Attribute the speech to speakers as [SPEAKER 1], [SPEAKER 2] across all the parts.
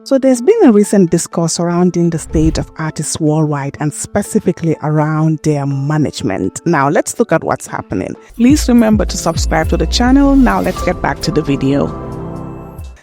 [SPEAKER 1] So there's been a recent discourse surrounding the state of artists worldwide and specifically around their management. Now let's look at what's happening. Please remember to subscribe to the channel. Now let's get back to the video.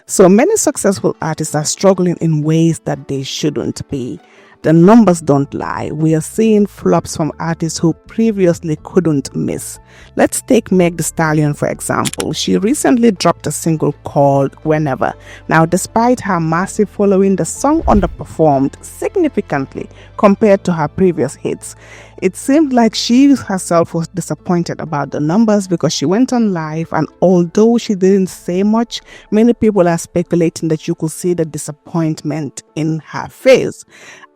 [SPEAKER 1] So many successful artists are struggling in ways that they shouldn't be. The numbers don't lie. We are seeing flops from artists who previously couldn't miss. Let's take Meg Thee Stallion for example. She recently dropped a single called Whenever. Now, despite her massive following, the song underperformed significantly compared to her previous hits. It seemed like she herself was disappointed about the numbers because she went on live, and although she didn't say much, many people are speculating that you could see the disappointment in her face.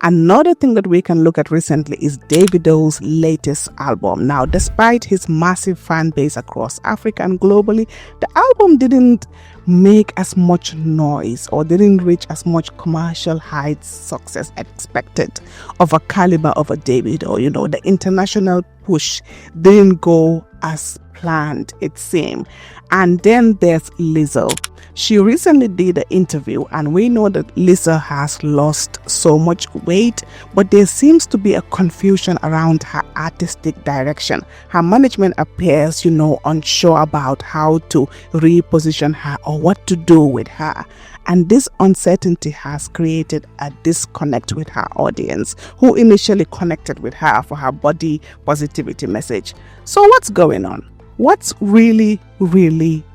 [SPEAKER 1] Another thing that we can look at recently is Davido's latest album. Now, despite his massive fan base across Africa and globally, the album didn't make as much noise or didn't reach as much commercial heights success expected of a caliber of a Davido. You know, the international push didn't go as planned, it seemed. And then there's Lizzo. She recently did an interview, and we know that Lizzo has lost so much weight, but there seems to be a confusion around her artistic direction. Her management appears, unsure about how to reposition her or what to do with her. And this uncertainty has created a disconnect with her audience, who initially connected with her for her body positivity message. So what's going on? What's really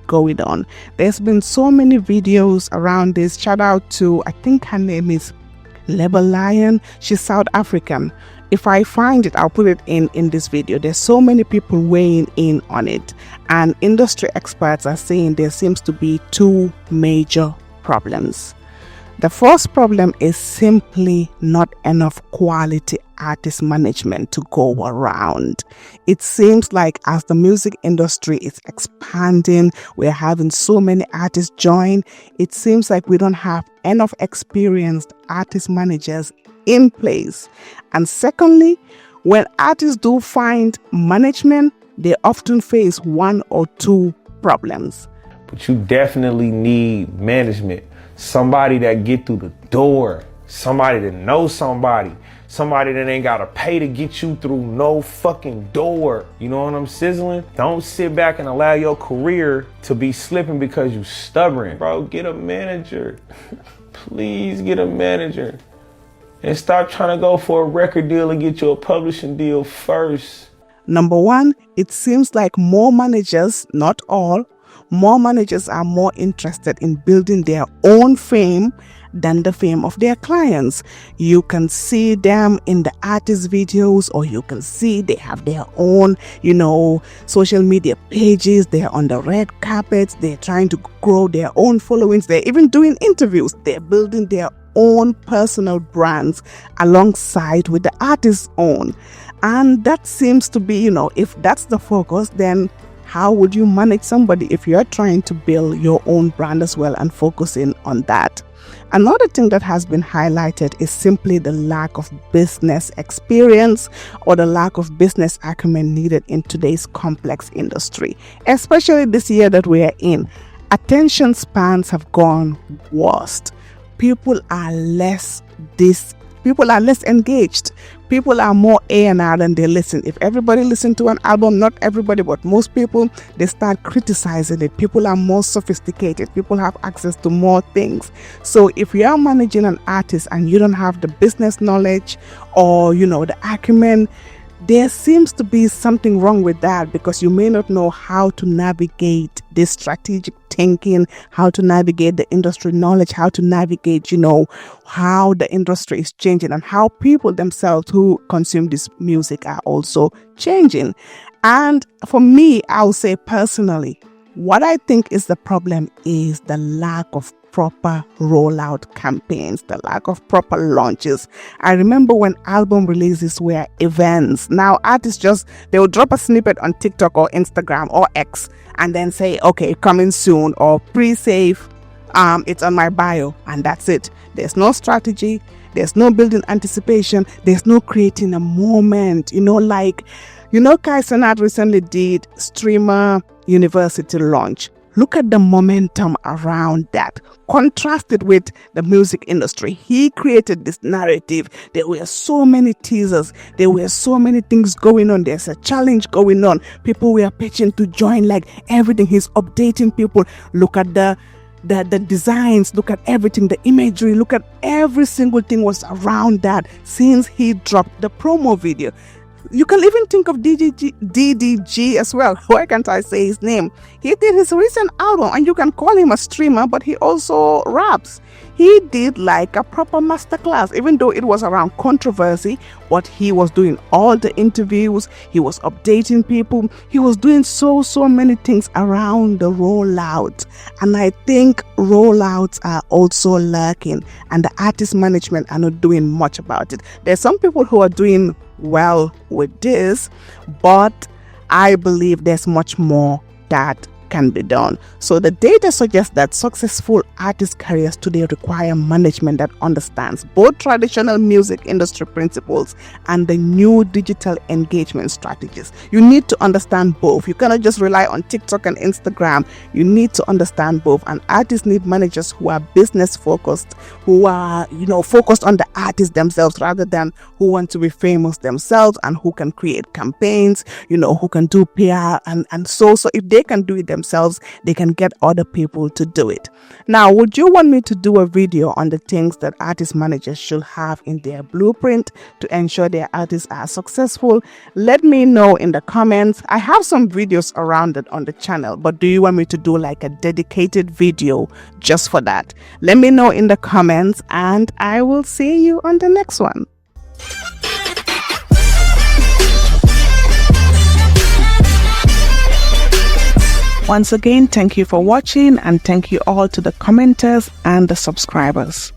[SPEAKER 1] going on? There's been so many videos around this. Shout out to, I think her name is Level Lion. She's South African. If I find it, I'll put it in this video. There's so many people weighing in on it, and industry experts are saying there seems to be two major problems. The first problem is simply not enough quality artist management to go around. It seems like as the music industry is expanding, we're having so many artists join. It seems like we don't have enough experienced artist managers in place. And secondly, when artists do find management, they often face one or two problems.
[SPEAKER 2] But you definitely need management. Somebody that get through the door. Somebody that knows somebody. Somebody that ain't gotta pay to get you through no fucking door. You know what I'm sizzling? Don't sit back and allow your career to be slipping because you stubborn. Bro, get a manager. Please get a manager. And stop trying to go for a record deal and get you a publishing deal first.
[SPEAKER 1] Number one, it seems like more managers, not all, more managers are more interested in building their own fame than the fame of their clients. You can see them in the artist videos, or you can see they have their own, social media pages. They're on the red carpets. They're trying to grow their own followings. They're even doing interviews. They're building their own personal brands alongside with the artist's own. And that seems to be, if that's the focus, then how would you manage somebody if you're trying to build your own brand as well and focusing on that? Another thing that has been highlighted is simply the lack of business experience or the lack of business acumen needed in today's complex industry, especially this year that we are in. Attention spans have gone worst. People are less engaged. People are more A&R than they listen. If everybody listen to an album, not everybody, but most people, they start criticizing it. People are more sophisticated. People have access to more things. So if you are managing an artist and you don't have the business knowledge or, the acumen, there seems to be something wrong with that, because you may not know how to navigate this strategic thinking, how to navigate the industry knowledge, how to navigate, how the industry is changing and how people themselves who consume this music are also changing. And for me, I would say personally, what I think is the problem is the lack of proper rollout campaigns, the lack of proper launches. I remember when album releases were events. Now artists they will drop a snippet on TikTok or Instagram or X and then say, okay, coming soon, or pre-save, it's on my bio, and that's it. There's no strategy, there's no building anticipation, there's no creating a moment, Cenat recently did streamer university launch. Look at the momentum around that. Contrast it with the music industry. He created this narrative. There were so many teasers. There were so many things going on. There's a challenge going on. People were pitching to join, like everything. He's updating people. Look at the designs, look at everything, the imagery, look at every single thing was around that since he dropped the promo video. You can even think of DDG as well. Why can't I say his name? He did his recent album, and you can call him a streamer, but he also raps. He did like a proper masterclass, even though it was around controversy. But he was doing all the interviews, he was updating people, he was doing so many things around the rollout. And I think rollouts are also lurking, and the artist management are not doing much about it. There's some people who are doing well with this, but I believe there's much more that can be done. So the data suggests that successful artist careers today require management that understands both traditional music industry principles and the new digital engagement strategies. You need to understand both. You cannot just rely on TikTok and Instagram. You need to understand both, and artists need managers who are business focused, who are focused on the artists themselves rather than who want to be famous themselves, and who can create campaigns, who can do PR and so if they can do it themselves, they can get other people to do it. Now, would you want me to do a video on the things that artist managers should have in their blueprint to ensure their artists are successful? Let me know in the comments. I have some videos around it on the channel, but do you want me to do like a dedicated video just for that? Let me know in the comments, and I will see you on the next one. Once again, thank you for watching, and thank you all to the commenters and the subscribers.